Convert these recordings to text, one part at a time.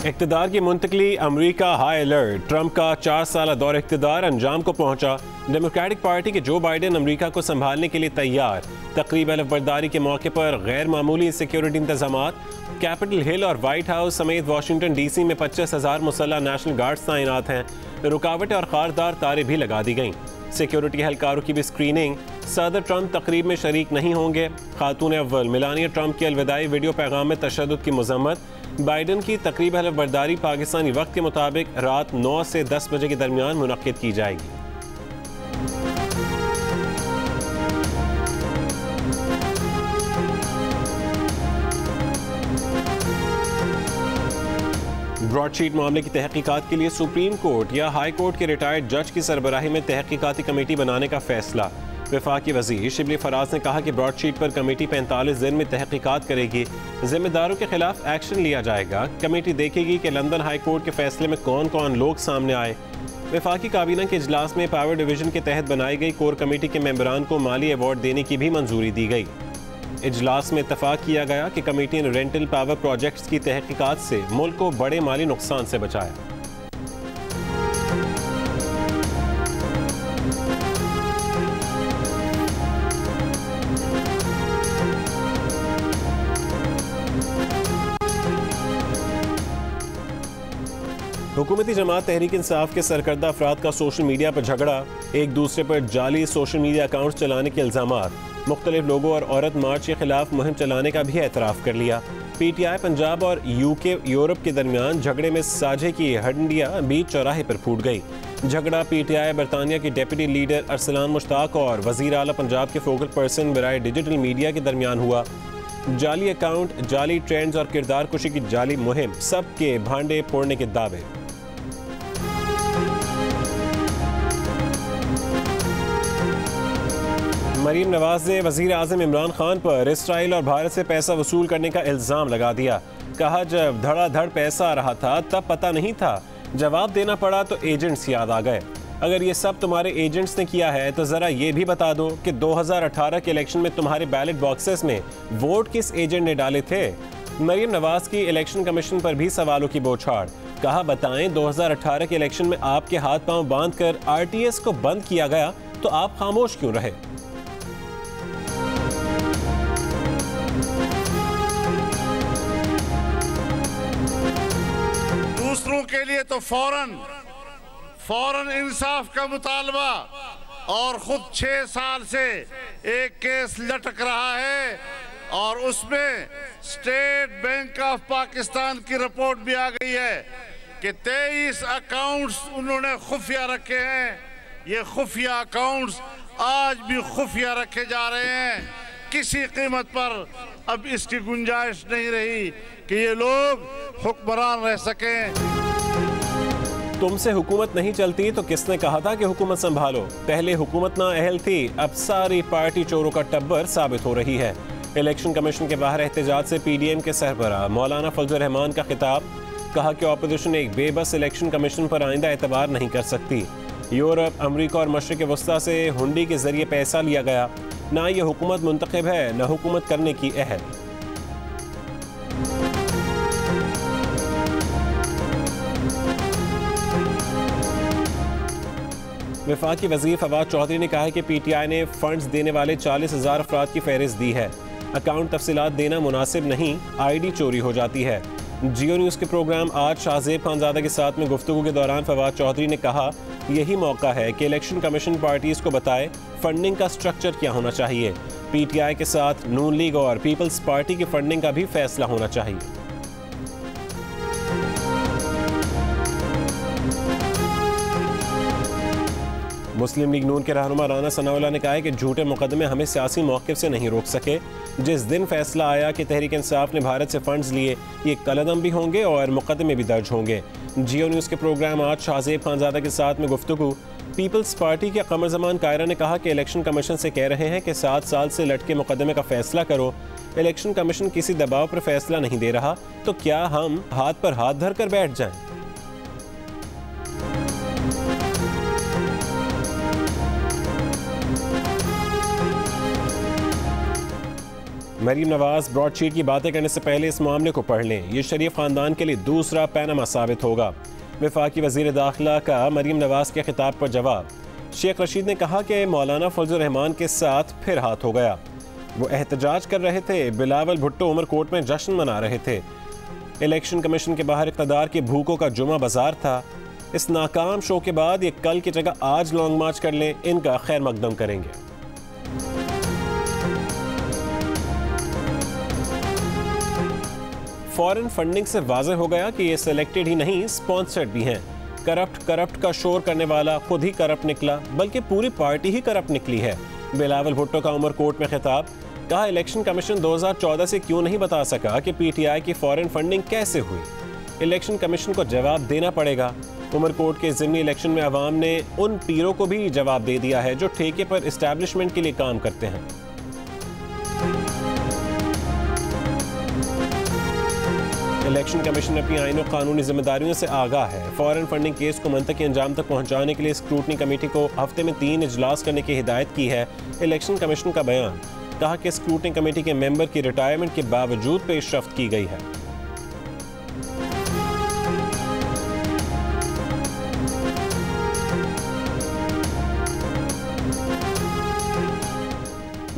इक़्तिदार की मुंतकली, अमरीका high alert. Trump का 4 साल दौर इक़्तिदार अंजाम को पहुंचा। डेमोक्रेटिक पार्टी के जो बाइडेन अमरीका को संभालने के लिए तैयार। तकरीब अलफबरदारी के मौके पर गैर मामूली सिक्योरिटी इंतजामात। कैपिटल हिल और वाइट हाउस समेत वाशिंगटन DC में 25,000 मुसल्लह नेशनल गार्ड्स तैनात हैं। रुकावटें और खारदार तारें भी लगा दी गईं। सिक्योरिटी एहलकारों की भी स्क्रीनिंग। सदर ट्रंप तकरीब में शरीक नहीं होंगे। खातून अव्वल मेलानिया ट्रंप की अलविदाई वीडियो पैगाम में तशद्दुद की मजम्मत। बाइडन की तकरीब अलफबरदारी पाकिस्तानी वक्त के मुताबिक रात 9 से 10 बजे के दरमियान मुनक्किद की जाएगी। ब्रॉडशीट मामले की तहकीकात के लिए सुप्रीम कोर्ट या हाई कोर्ट के रिटायर्ड जज की सरबराही में तहकीकाती कमेटी बनाने का फैसला। वफाकी वज़ीर शिबली फराज ने कहा कि ब्रॉडशीट पर कमेटी 45 दिन में तहकीकात करेगी। जिम्मेदारों के खिलाफ एक्शन लिया जाएगा। कमेटी देखेगी कि लंदन हाई कोर्ट के फैसले में कौन कौन लोग सामने आए। वफाकी काबीना के इजलास में पावर डिवीजन के तहत बनाई गई कोर कमेटी के मेंबरान को माली अवार्ड देने की भी मंजूरी दी गई। इजलास में इत्तफाक किया गया कि कमेटी ने रेंटल पावर प्रोजेक्ट्स की तहकीकात से मुल्क को बड़े माली नुकसान से बचाया। हुकूमती जमात तहरीक इंसाफ के सरकर्दा अफराद का सोशल मीडिया पर झगड़ा। एक दूसरे पर जाली सोशल मीडिया अकाउंट्स चलाने के इल्ज़ामात। मुख्तलिफ लोगों और औरत मार्च के खिलाफ मुहिम चलाने का भी एतराफ़ कर लिया। PTI पंजाब और UK यूरोप के दरमियान झगड़े में साझे की हंडिया बीच चौराहे पर फूट गई। झगड़ा PTI बरतानिया के डेप्यूटी लीडर अरसलान मुश्ताक और वज़ीर आला पंजाब के फोकल पर्सन बराए डिजिटल मीडिया के दरमियान हुआ। जाली अकाउंट, जाली ट्रेंड्स और किरदार कुशी की जाली मुहिम, सब के भांडे फोड़ने के दावे। मरीम नवाज ने वज़ीर आज़म इमरान खान पर इसराइल और भारत से पैसा वसूल करने का इल्ज़ाम लगा दिया। कहा जब धड़ाधड़ पैसा आ रहा था तब पता नहीं था, जवाब देना पड़ा तो एजेंट्स याद आ गए। अगर ये सब तुम्हारे एजेंट्स ने किया है तो ज़रा ये भी बता दो कि 2018 के इलेक्शन में तुम्हारे बैलेट बॉक्सेस में वोट किस एजेंट ने डाले थे। मरीम नवाज की इलेक्शन कमीशन पर भी सवालों की बौछार। कहा बताएं 2018 के इलेक्शन में आपके हाथ पांव बांध कर RTS को बंद किया गया तो आप खामोश क्यों रहे। दूसरों के लिए तो फौरन इंसाफ का मुतालबा और खुद 6 साल से एक केस लटक रहा है और उसमें स्टेट बैंक ऑफ पाकिस्तान की रिपोर्ट भी आ गई है कि 23 अकाउंट्स उन्होंने खुफिया रखे हैं। ये खुफिया अकाउंट्स आज भी खुफिया रखे जा रहे हैं। किसी कीमत पर अब इसकी गुंजाइश नहीं रही कि ये लोग हुक्मरान रह सकें। तुमसे हुकूमत नहीं चलती तो किसने कहा था कि हुकूमत संभालो। पहले हुकूमत ना अहल थी, अब सारी पार्टी चोरों का टब्बर साबित हो रही है। इलेक्शन कमीशन के बाहर एहतजाज से PDM के सरबराह मौलाना फजल रहमान का खिताब। कहा कि ऑपोजिशन एक बेबस इलेक्शन कमीशन पर आइंदा एतबार नहीं कर सकती। यूरोप, अमरीका और मशरिक वस्ता से हुंडी के जरिए पैसा लिया गया। ना ये हुकूमत मुंतखब है न हुकूमत करने की अहल। वफाकी वज़ीर फवाद चौधरी ने कहा है कि PTI ने फंड्स देने वाले 40,000 अफराद की फहरिस्त दी है। अकाउंट तफसीलात देना मुनासिब नहीं, ID चोरी हो जाती है। जियो न्यूज़ के प्रोग्राम आज शाहजेब खानजादा के साथ में गुफ्तगू के दौरान फवाद चौधरी ने कहा यही मौका है कि इलेक्शन कमीशन पार्टीज को बताए फंडिंग का स्ट्रक्चर क्या होना चाहिए। PTI के साथ नून लीग और पीपल्स पार्टी की फंडिंग का भी फैसला होना चाहिए। मुस्लिम लीग नून के रहनुमा राना सनाउल्लाह ने कहा है कि झूठे मुकदमे हमें सियासी मौक़िफ़ से नहीं रोक सके। जिस दिन फैसला आया कि तहरीक इंसाफ ने भारत से फंड्स लिए, ये कलअदम भी होंगे और मुकदमे भी दर्ज होंगे। जियो न्यूज़ के प्रोग्राम आज शाहजेब खानजादा के साथ में गुफ्तगू। पीपल्स पार्टी के कमर जमान कायरा ने कहा कि इलेक्शन कमीशन से कह रहे हैं कि 7 साल से लटके मुकदमे का फैसला करो। इलेक्शन कमीशन किसी दबाव पर फैसला नहीं दे रहा तो क्या हम हाथ पर हाथ धर कर बैठ जाएं। मरीम नवाज ब्रॉडशीट की बातें करने से पहले इस मामले को पढ़ लें, ये शरीफ खानदान के लिए दूसरा पैनामा साबित होगा। वफाकी वजीर दाखिला का मरीम नवाज के खिताब पर जवाब। शेख रशीद ने कहा कि मौलाना फजल रहमान के साथ फिर हाथ हो गया। वो एहतजाज कर रहे थे, बिलावल भुट्टो उमरकोट में जश्न मना रहे थे। इलेक्शन कमीशन के बाहर इक़्तिदार के भूखों का जुमा बाजार था। इस नाकाम शो के बाद ये कल की जगह आज लॉन्ग मार्च कर लें, इनका खैर मकदम करेंगे। फॉरेन फंडिंग से वाज़ेह हो गया कि ये सिलेक्टेड ही नहीं, स्पॉन्सर्ड भी हैं। करप्ट का शोर करने वाला खुद ही करप्ट निकला, बल्कि पूरी पार्टी ही करप्ट निकली है। बिलावल भुट्टो का उमरकोट में खिताब। कहा, इलेक्शन कमीशन 2014 से क्यों नहीं बता सका कि पीटीआई की फॉरेन फंडिंग कैसे हुई। इलेक्शन कमीशन को जवाब देना पड़ेगा। उमरकोट के ज़िमनी इलेक्शन में अवाम ने उन पीरों को भी जवाब दे दिया है जो ठेके पर इस्टेब्लिशमेंट के लिए काम करते हैं। इलेक्शन कमीशन अपनी आईन और कानूनी जिम्मेदारियों से आगाह है। फॉरेन फंडिंग केस को मंतकी अंजाम तक पहुंचाने के लिए स्क्रूटनी कमेटी को हफ्ते में 3 इजलास करने की हिदायत की है। इलेक्शन कमीशन का बयान। कहा कि स्क्रूटनी कमेटी के मेंबर की रिटायरमेंट के बावजूद पेशरफ्त की गई है।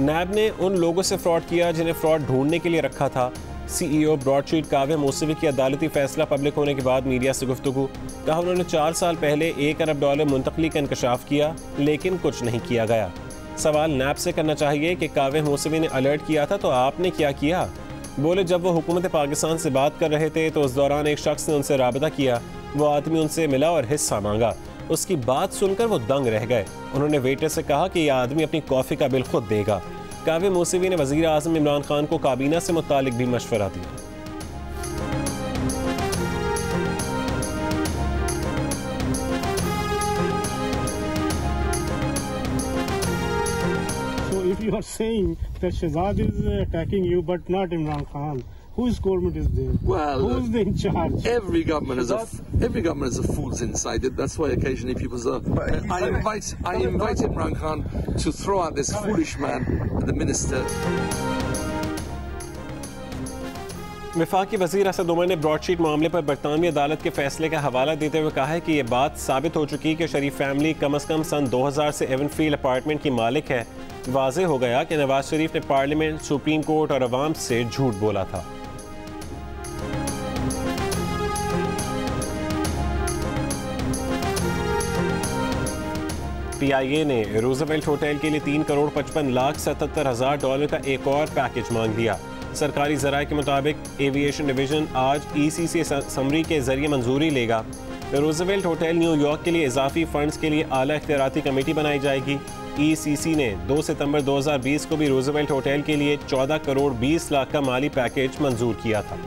नैब ने उन लोगों से फ्रॉड किया जिन्हें फ्रॉड ढूंढने के लिए रखा था। सीईओ ब्रॉडशीट काव्या मूसवी की अदालती फैसला पब्लिक होने के बाद मीडिया से गुफ्तगू। कहा, उन्होंने 4 साल पहले $1 अरब मुंतकली का इंकशाफ किया, लेकिन कुछ नहीं किया गया। सवाल नैब से करना चाहिए कि काव्या मूसवी ने अलर्ट किया था तो आपने क्या किया। बोले, जब वो हुकूमत पाकिस्तान से बात कर रहे थे तो उस दौरान एक शख्स ने उनसे राबता किया। वो आदमी उनसे मिला और हिस्सा मांगा। उसकी बात सुनकर वो दंग रह गए। उन्होंने वेटर से कहा कि यह आदमी अपनी कॉफ़ी का बिल खुद देगा। काव्या मूसवी ने वज़ीर आज़म इमरान खान को काबीना से मुतालिक भी मशवरा दिया। So if you are saying that Shehzad is attacking you but not Imran Khan, whose government is there? Well, who's in charge? Every government is a fool's inside it. That's why occasionally people say, I invite Imran Khan to throw out this foolish man, the minister. वफाकी वज़ीर असद उमर ने broadsheet मामले पर बरतानवी अदालत के फैसले का हवाला देते हुए कहा है कि यह बात साबित हो चुकी कि शरीफ फैमिली कम अज़ कम सन 2000 से एवनफील्ड अपार्टमेंट की मालिक है। वाज़ेह हो गया कि नवाज शरीफ ने पार्लियामेंट, सुप्रीम कोर्ट और अवाम से झूठ बोला था। PIA ने रूजवेल्ट होटल के लिए $3,55,77,000 का एक और पैकेज मांग दिया। सरकारी ज़राए के मुताबिक एविएशन डिवीज़न आज ECC समरी के जरिए मंजूरी लेगा। रूजवेल्ट होटल न्यूयॉर्क के लिए इजाफी फंड्स के लिए आला इख्तियाराती कमेटी बनाई जाएगी। ECC ने 2 सितंबर 2020 को भी रूजवेल्ट होटल के लिए 14 करोड़ 20 लाख का माली पैकेज मंजूर किया था।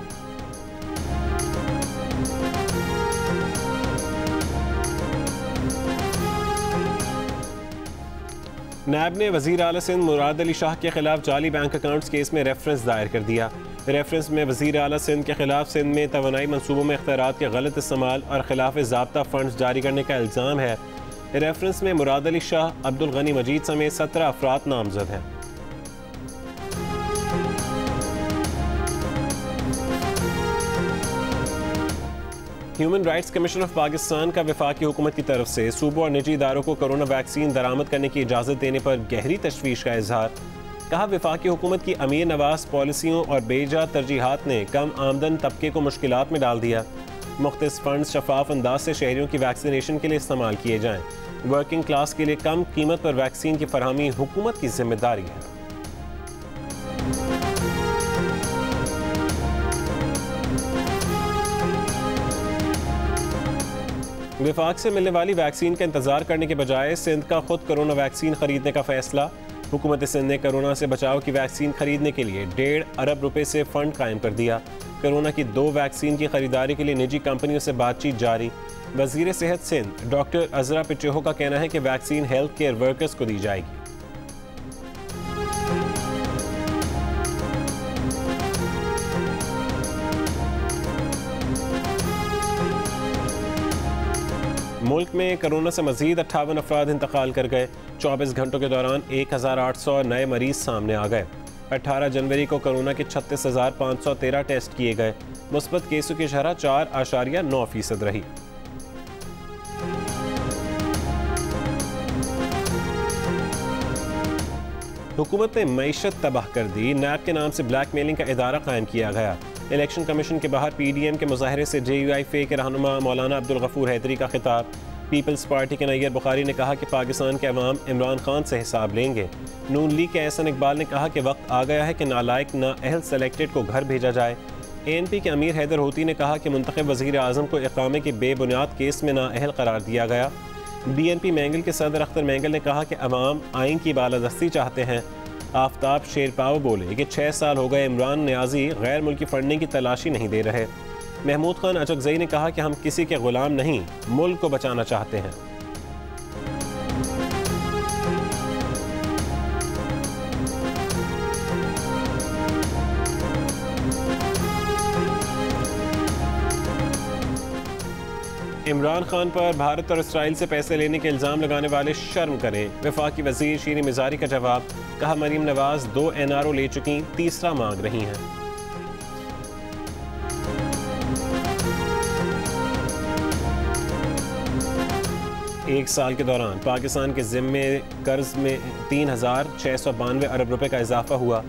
नैब ने वज़ीर आला सिंध मुराद अली शाह के खिलाफ जाली बैंक अकाउंट्स केस में रेफरेंस दायर कर दिया। रेफरेंस में वज़ीर आला सिंध के खिलाफ सिंध में तवानाई मनसूबों में इख्तियारात के गलत इस्तेमाल और खिलाफ ज़ाब्ता फंड्स जारी करने का इल्ज़ाम है। रेफरेंस में मुराद अली शाह, अब्दुल गनी मजीद समेत 17 अफराद नामजद हैं। Human rights commission of Pakistan का वफाकी हुकूमत की तरफ से सूबों और निजी इदारों को कोरोना वैक्सीन दरामद करने की इजाज़त देने पर गहरी तशवीश का इजहार। कहा, वफाकी हुकूमत की अमीर नवाज पॉलिसियों और बेजा तरजीहात ने कम आमदन तबके को मुश्किलात में डाल दिया। मुख्तलिफ फंड शफाफ अंदाज से शहरियों की वैक्सीनेशन के लिए इस्तेमाल किए जाएँ। वर्किंग क्लास के लिए कम कीमत पर वैक्सीन की फरहमी हुकूमत की जिम्मेदारी है। विफाक से मिलने वाली वैक्सीन का इंतजार करने के बजाय सिंध का खुद कोरोना वैक्सीन खरीदने का फैसला। हुकूमत सिंध ने कोरोना से बचाव की वैक्सीन खरीदने के लिए $1.5 अरब से फंड कायम कर दिया। कोरोना की 2 वैक्सीन की खरीदारी के लिए निजी कंपनियों से बातचीत जारी। वज़ीर सेहत सिंध डॉक्टर अजरा पिचेहो का कहना है कि वैक्सीन हेल्थ केयर वर्कर्स को दी जाएगी। मुल्क में कोरोना से मजीद 58 अफराद इंतकाल कर गए। 24 घंटों के दौरान 1800 नए मरीज सामने आ गए। 18 जनवरी को कोरोना के 36,513 टेस्ट किए गए। मुस्बत केसों की शरह 4.9% रही। हुकूमत ने मईशत तबाह कर दी। नैब के नाम से ब्लैकमेलिंग का इदारा कायम किया गया। इलेक्शन कमीशन के बाहर PDM के मुजाहरे से JUIF के रहनुमा मौलाना अब्दुल गफूर हैदरी का खिताब। पीपल्स पार्टी के नैयर बुखारी ने कहा कि पाकिस्तान के अवाम इमरान खान से हिसाब लेंगे। नून लीग के एहसन इकबाल ने कहा कि वक्त आ गया है कि नालायक नाअहल सेलेक्टेड को घर भेजा जाए। ANP के अमीर हैदर होती ने कहा कि मुंतखब वज़ीर आज़म को इक़ामे के बेबुनियाद केस में नाअहल करार दिया गया। BNP मैंगल के सदर अख्तर मैंगल ने कहा कि अवाम आइन की बालादस्ती चाहते हैं। आफ्ताब शेरपाव बोले कि 6 साल हो गए इमरान नियाजी गैर मुल्की फंडिंग की तलाशी नहीं दे रहे। महमूद खान अचकज़ई ने कहा कि हम किसी के गुलाम नहीं, मुल्क को बचाना चाहते हैं। इमरान खान पर भारत और इसराइल से पैसे लेने के इल्ज़ाम लगाने वाले शर्म करें। वफाकी वज़ीर शीरी मिज़ारी का जवाब। कहा मरीम नवाज 2 NRO ले चुकी, तीसरा मांग रही हैं। एक साल के दौरान पाकिस्तान के ज़िम्मे कर्ज में 3,692 अरब रुपए का इजाफा हुआ।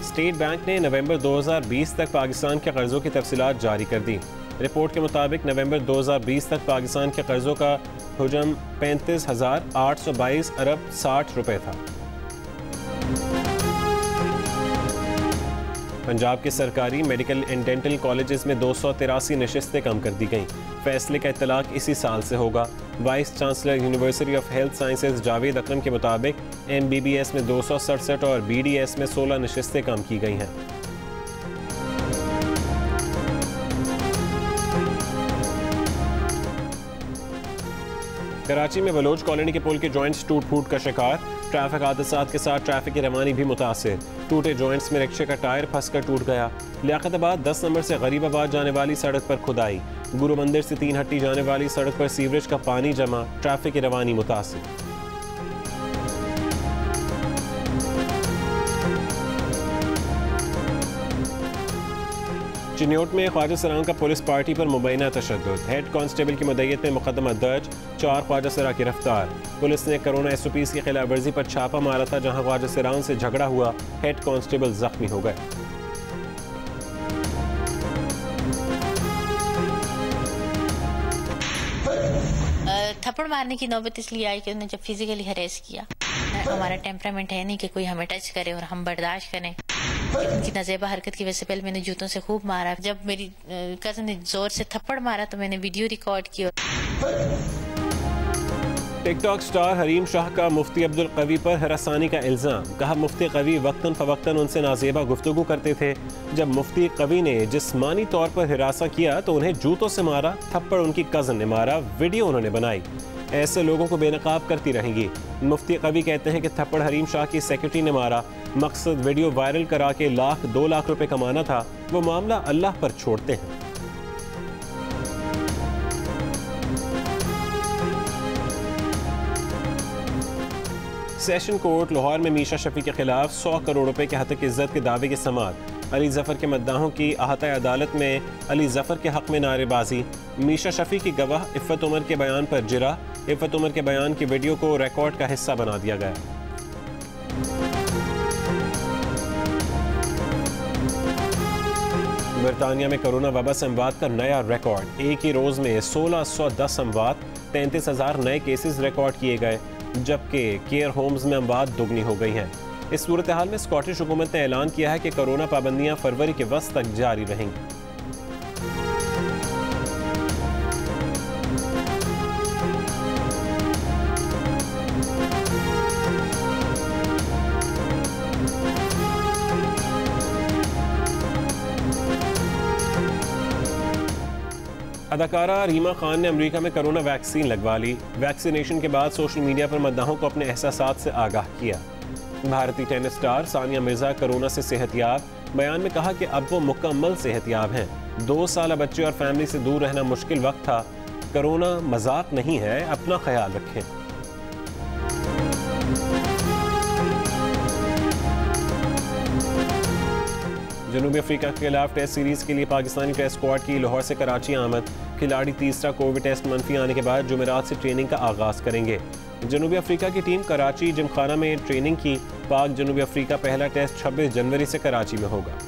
स्टेट बैंक ने नवंबर 2020 तक पाकिस्तान के कर्जों की तफसीलात जारी कर दी। रिपोर्ट के मुताबिक नवंबर 2020 तक पाकिस्तान के कर्जों का हुजम 35,822 अरब 60 रुपए था। पंजाब के सरकारी मेडिकल एंड डेंटल कॉलेजेस में 283 नशिस्तें कम कर दी गईं। फैसले का इत्तलाक इसी साल से होगा। Vice chancellor university of health sciences Javed Akram के मुताबिक MBBS में 267 और BDS में 16 नशिस्तें कम की गई हैं। कराची में बलोच कॉलोनी के पुल के जॉइंट्स टूट फूट का शिकार। ट्रैफिक हादसात के साथ ट्रैफिक की रवानी भी मुतासिर। टूटे जॉइंट्स में रिक्शे का टायर फंसकर टूट गया। लियाकताबाद 10 नंबर से गरीबाबाद जाने वाली सड़क पर खुदाई। गुरु मंदिर से 3 हट्टी जाने वाली सड़क पर सीवरेज का पानी जमा। ट्रैफिक की रवानी मुतासिर। चिन्योट में ख्वाजा सरां का पुलिस पार्टी पर मुबैना तशद्दुद। हेड कांस्टेबल की मुद्दत में मुकदमा दर्ज। 4 ख्वाजा सरां गिरफ्तार। पुलिस ने कोरोना SOPs की खिलाफ वर्जी पर छापा मारा था, जहां ख्वाजा सरां से झगड़ा हुआ। हेड कांस्टेबल जख्मी हो गए। थप्पड़ मारने की नौबत इसलिए आई कि उन्होंने जब फिजिकली हरेस किया। हमारा टेम्परामेंट है नहीं कि कोई हमें टच करे और हम बर्दाश्त करें। उनकी नाजेबा हरकत की वजह से पहले मैंने जूतों से खूब मारा। जब मेरी कज़न ने जोर से थप्पड़ मारा तो मैंने वीडियो रिकॉर्ड की। टिकटॉक स्टार हरीम शाह का मुफ्ती अब्दुल कवी पर हरासानी का इल्ज़ाम। कहा मुफ्ती कवी वक्तन फवक्तन उनसे नाजेबा गुफ्तगू करते थे। जब मुफ्ती कवी ने जिस्मानी तौर पर हिरासा किया तो उन्हें जूतों से मारा। थप्पड़ उनकी कज़न ने मारा। वीडियो उन्होंने बनाई। ऐसे लोगों को बेनकाब करती रहेंगी। मुफ्ती कवी कहते हैं कि थप्पड़ हरीम शाह की सेक्रेटरी ने मारा। मकसद वीडियो वायरल करा के 2 लाख रुपए कमाना था। वो मामला अल्लाह पर छोड़ते हैं। सेशन कोर्ट लाहौर में मीशा शफी के खिलाफ 100 करोड़ रुपए के हतक इज्जत के दावे की समाअत। अली जफर के मद्दाहों की अहाता अदालत में अली जफर के हक में नारेबाजी। मीशा शफी की गवाह इफ़्फ़त उमर के बयान पर जिरा। इफ़्फ़त उमर के बयान की वीडियो को रिकॉर्ड का हिस्सा बना दिया गया। बरतानिया में कोरोना वबा से अमवात का नया रिकॉर्ड। एक ही रोज में 1610 अमवात, 33,000 नए केसेस रिकॉर्ड किए गए, जबकि केयर होम्स में अमवात दुगनी हो गई हैं। इस सूरत हाल में स्कॉटिश हुकूमत ने ऐलान किया है कि कोरोना पाबंदियां फरवरी के वस्त तक जारी रहेंगी। अदाकारा रीमा खान ने अमेरिका में कोरोना वैक्सीन लगवा ली। वैक्सीनेशन के बाद सोशल मीडिया पर मद्दाहों को अपने एहसासात से आगाह किया। भारतीय tennis star Sania Mirza corona से सेहतयाब। बयान में कहा कि अब वो मुकम्मल सेहतयाब हैं। 2 साल बच्चे और फैमिली से दूर रहना मुश्किल वक्त था। कोरोना मजाक नहीं है, अपना ख्याल रखें। जनूबी अफ्रीका के खिलाफ टेस्ट सीरीज के लिए पाकिस्तानी टेस्ट स्क्वाड की लाहौर से कराची आमद। खिलाड़ी तीसरा कोविड टेस्ट मंफी आने के बाद जुमेरात से ट्रेनिंग का आगाज़ करेंगे। जनूबी अफ्रीका की टीम कराची जिमखाना में ट्रेनिंग की। पाक जनूबी अफ्रीका पहला टेस्ट 26 जनवरी से कराची में होगा।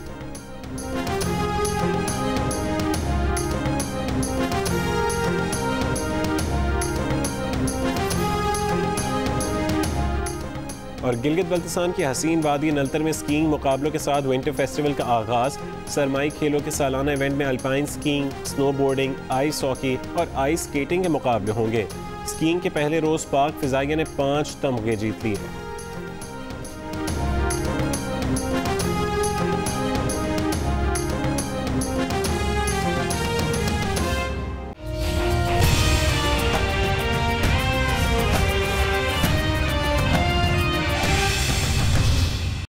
और गिलगित बल्तिस्तान की हसीन वादी नलतर में स्कीइंग मुकाबलों के साथ विंटर फेस्टिवल का आगाज़। सरमाई खेलों के सालाना इवेंट में alpine skiing, snow boarding, ice hockey और आइस स्केटिंग के मुकाबले होंगे। स्कीइंग के पहले रोज़ पाक फ़िज़ाइया ने 5 तमगे जीत लिए हैं।